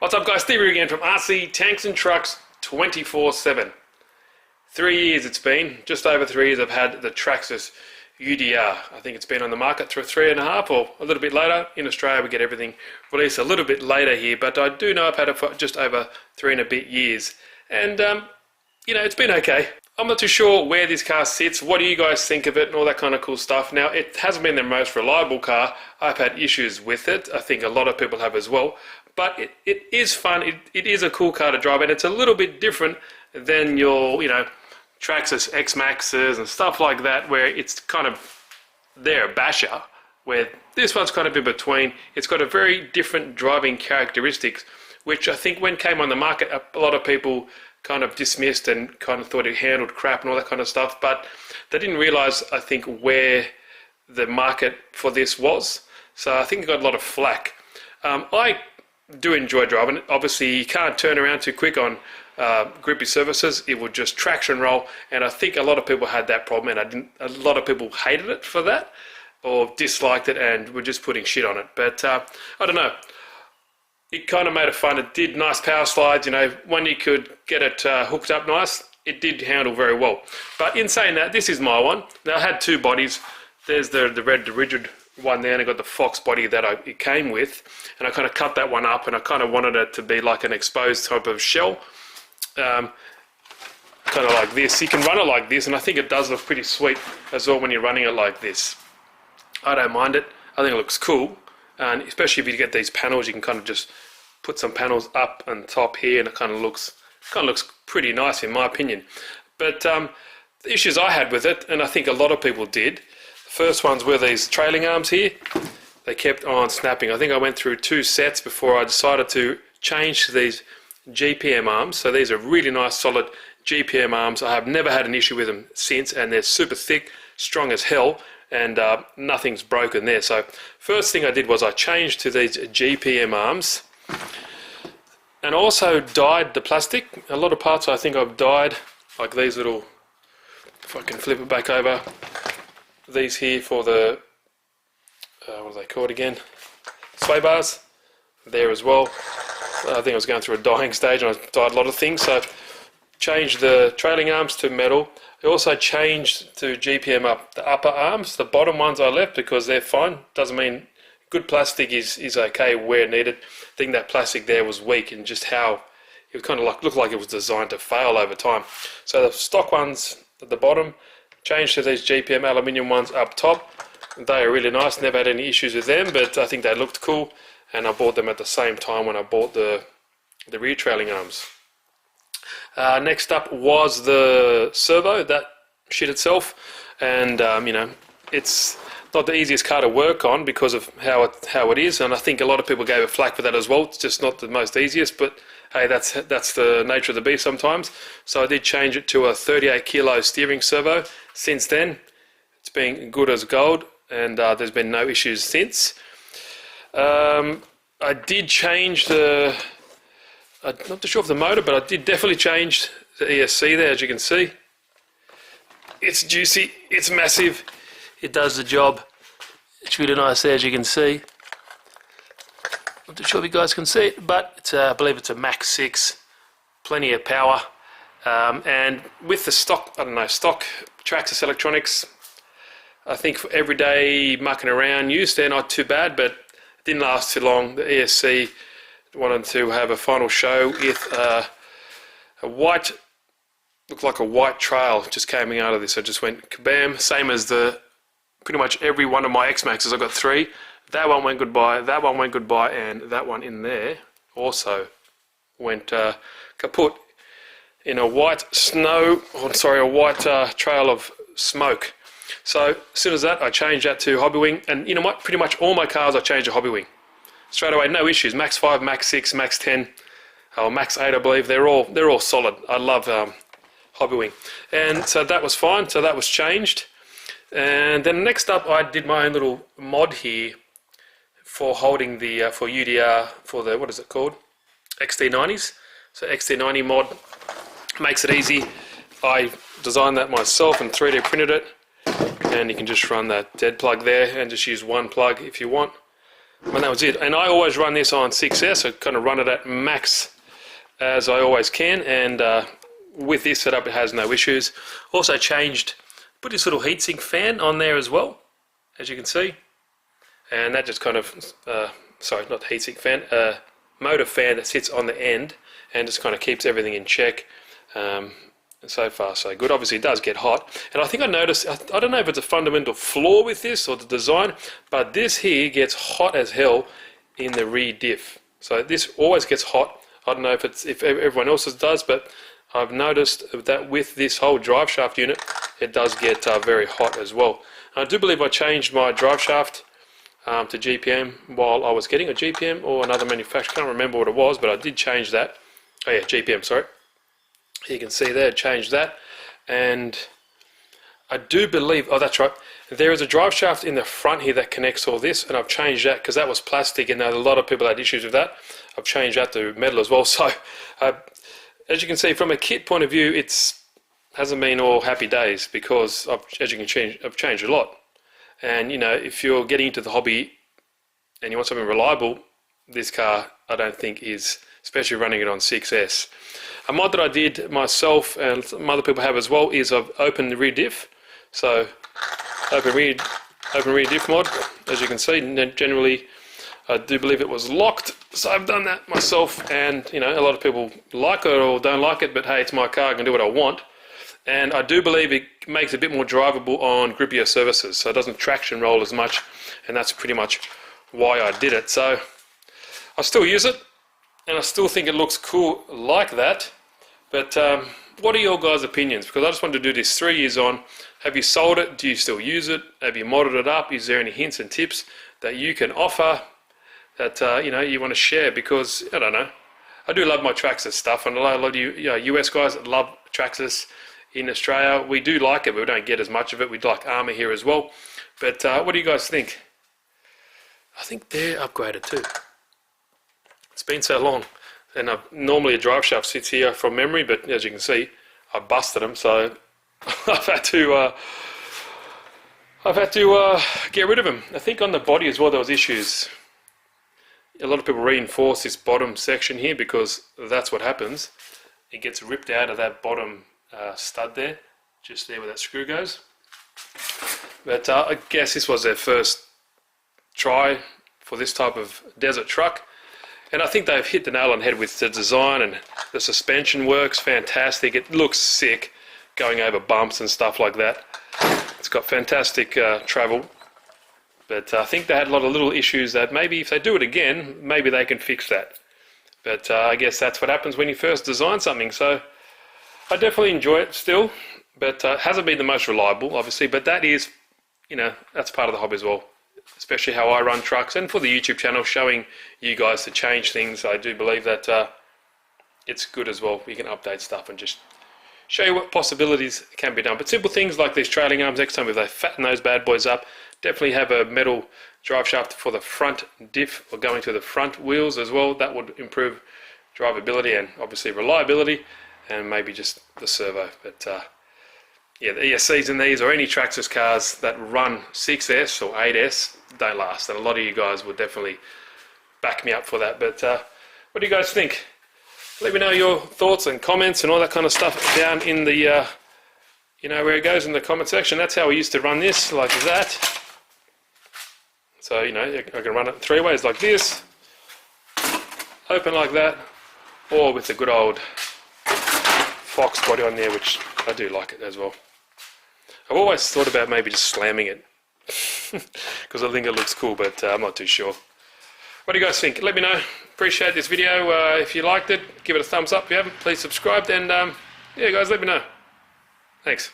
What's up guys, Steve here again from RC Tanks and Trucks 24/7. 3 years it's been, just over 3 years I've had the Traxxas UDR. I think it's been on the market for 3.5 or a little bit later. In Australia we get everything released a little bit later here, but I do know I've had it for just over 3 and a bit years. And you know, it's been okay. I'm not too sure where this car sits, what do you guys think of it and all that kind of cool stuff. Now, it hasn't been the most reliable car. I've had issues with it. I think a lot of people have as well. But it is fun. It is a cool car to drive, and it's a little bit different than your, you know, Traxxas X-Maxes and stuff like that, where it's kind of a basher, where this one's kind of in between. It's got a very different driving characteristics, which I think when it came on the market, a lot of people kind of dismissed and kind of thought it handled crap and all that kind of stuff, but they didn't realize, I think, where the market for this was. So I think it got a lot of flack. I do enjoy driving it. Obviously you can't turn around too quick on grippy surfaces. It would just traction roll, and I think a lot of people had that problem, and a lot of people hated it for that or disliked it and were just putting shit on it. But I don't know, it kind of made it fun. It did nice power slides, you know, when you could get it hooked up nice, it did handle very well. But in saying that, this is my one. Now I had two bodies. There's the red, the rigid one there, and I got the Fox body that it came with, and I kind of cut that one up, and I kind of wanted it to be like an exposed type of shell, kind of like this. You can run it like this, and I think it does look pretty sweet as well when you're running it like this. I don't mind it. I think it looks cool, and especially if you get these panels, you can kind of just put some panels up and top here, and it kind of looks pretty nice in my opinion. But the issues I had with it, and I think a lot of people did, first ones were these trailing arms here. They kept on snapping. I think I went through 2 sets before I decided to change to these Gpm arms. So these are really nice solid Gpm arms. I have never had an issue with them since, and they're super thick, strong as hell, and nothing's broken there. So first thing I did was I changed to these Gpm arms, and also dyed the plastic. A lot of parts I think I've dyed, like these little, if I can flip it back over, these here for the what are they called again, sway bars there as well. I think I was going through a dyeing stage and I dyed a lot of things, so changed the trailing arms to metal. I also changed to Gpm up the upper arms. The bottom ones I left because they're fine. Doesn't mean good plastic is okay where needed. I think that plastic there was weak, and just how it kind of looked like it was designed to fail over time. So the stock ones at the bottom, changed to these Gpm aluminium ones up top. They are really nice, never had any issues with them, but I think they looked cool, and I bought them at the same time when I bought the rear trailing arms. Next up was the servo, that shit itself, and you know, it's not the easiest car to work on because of how it is, and I think a lot of people gave it flack for that as well. It's just not the most easiest, but hey, that's the nature of the beast sometimes. So I did change it to a 38 kilo steering servo. Since then, it's been good as gold, and there's been no issues since. I did change I'm not too sure of the motor, but I did definitely change the ESC there, as you can see. It's juicy, it's massive, it does the job. It's really nice there, as you can see. Not too sure if you guys can see it, but it's, I believe it's a Max 6, plenty of power, and with the stock Traxxas electronics, I think for everyday mucking around use, they're not too bad, but it didn't last too long. The ESC wanted to have a final show with a white, looked like a white trail just coming out of this. I just went kabam, same as pretty much every one of my X-Maxes. I've got 3. That one went goodbye, that one went goodbye, and that one in there also went kaput in a white a white trail of smoke. So as soon as that, I changed that to Hobbywing, and you know what? Pretty much all my cars I changed to Hobbywing straight away, no issues. Max 5, Max 6, Max 10, or Max 8, I believe. They're all solid. I love Hobbywing, and so that was fine. So that was changed, and then next up, I did my own little mod here for holding the for UDR for the, what is it called, Xd90s. So Xd90 Mod makes it easy. I designed that myself and 3D printed it, and you can just run that dead plug there and just use one plug if you want. And that was it. And I always run this on 6S, I kind of run it at max as I always can, and with this setup it has no issues. Also put this little heatsink fan on there as well, as you can see, and that just kind of, sorry, not heatsink fan, motor fan that sits on the end and just kind of keeps everything in check. And so far so good. Obviously it does get hot, and I think I noticed, I don't know if it's a fundamental flaw with this or the design, but this here gets hot as hell in the rear diff. So this always gets hot. I don't know if everyone else's does, but I've noticed that with this whole drive shaft unit it does get very hot as well. I do believe I changed my drive shaft to GPM while I was getting a GPM or another manufacturer. I can't remember what it was, but I did change that. Oh yeah, GPM, sorry. You can see there, changed that. And I do believe, oh that's right, there is a drive shaft in the front here that connects all this, and I've changed that because that was plastic and a lot of people had issues with that. I've changed that to metal as well. So as you can see, from a kit point of view, it hasn't been all happy days, because as you can change, I've changed a lot. And you know, if you're getting into the hobby and you want something reliable, this car I don't think is, especially running it on 6S. A mod that I did myself and some other people have as well is I've opened the rear diff. So open rear diff mod, as you can see. Generally I do believe it was locked, so I've done that myself, and you know, a lot of people like it or don't like it, but hey, it's my car, I can do what I want. And I do believe it makes it a bit more drivable on grippier surfaces, so it doesn't traction roll as much, and that's pretty much why I did it. So I still use it, and I still think it looks cool like that. But what are your guys' opinions? Because I just wanted to do this 3 years on. Have you sold it? Do you still use it? Have you modded it up? Is there any hints and tips that you can offer that you know, you want to share? Because I don't know, I do love my Traxxas stuff, and a lot of you know, US guys that love Traxxas in Australia, we do like it, but we don't get as much of it. We'd like Armour here as well. But what do you guys think? I think they're upgraded too. It's been so long, and normally a drive shaft sits here from memory, but as you can see, I busted them, so I've had to get rid of them. I think on the body as well there was issues. A lot of people reinforce this bottom section here because that's what happens. It gets ripped out of that bottom stud there, just there where that screw goes. But I guess this was their first try for this type of desert truck, and I think they've hit the nail on the head with the design, and the suspension works fantastic. It looks sick going over bumps and stuff like that. It's got fantastic travel, but I think they had a lot of little issues that maybe if they do it again, maybe they can fix that. But I guess that's what happens when you first design something. So I definitely enjoy it still, but it hasn't been the most reliable, obviously, but that is, you know, that's part of the hobby as well, especially how I run trucks, and for the YouTube channel, showing you guys to change things. I do believe that it's good as well. We can update stuff and just show you what possibilities can be done. But simple things like these trailing arms, next time if they fatten those bad boys up, definitely have a metal drive shaft for the front diff or going to the front wheels as well. That would improve drivability and obviously reliability, and maybe just the servo. But yeah, the ESCs in these or any Traxxas cars that run 6S or 8S don't last, and a lot of you guys would definitely back me up for that. But what do you guys think? Let me know your thoughts and comments and all that kind of stuff down in the you know where it goes, in the comment section. That's how we used to run this, like that. So you know, I can run it 3 ways, like this, open like that, or with the good old Fox body on there, which I do like it as well. I've always thought about maybe just slamming it because I think it looks cool, but I'm not too sure. What do you guys think? Let me know. Appreciate this video. If you liked it, give it a thumbs up. If you haven't, please subscribe, and yeah guys, let me know. Thanks.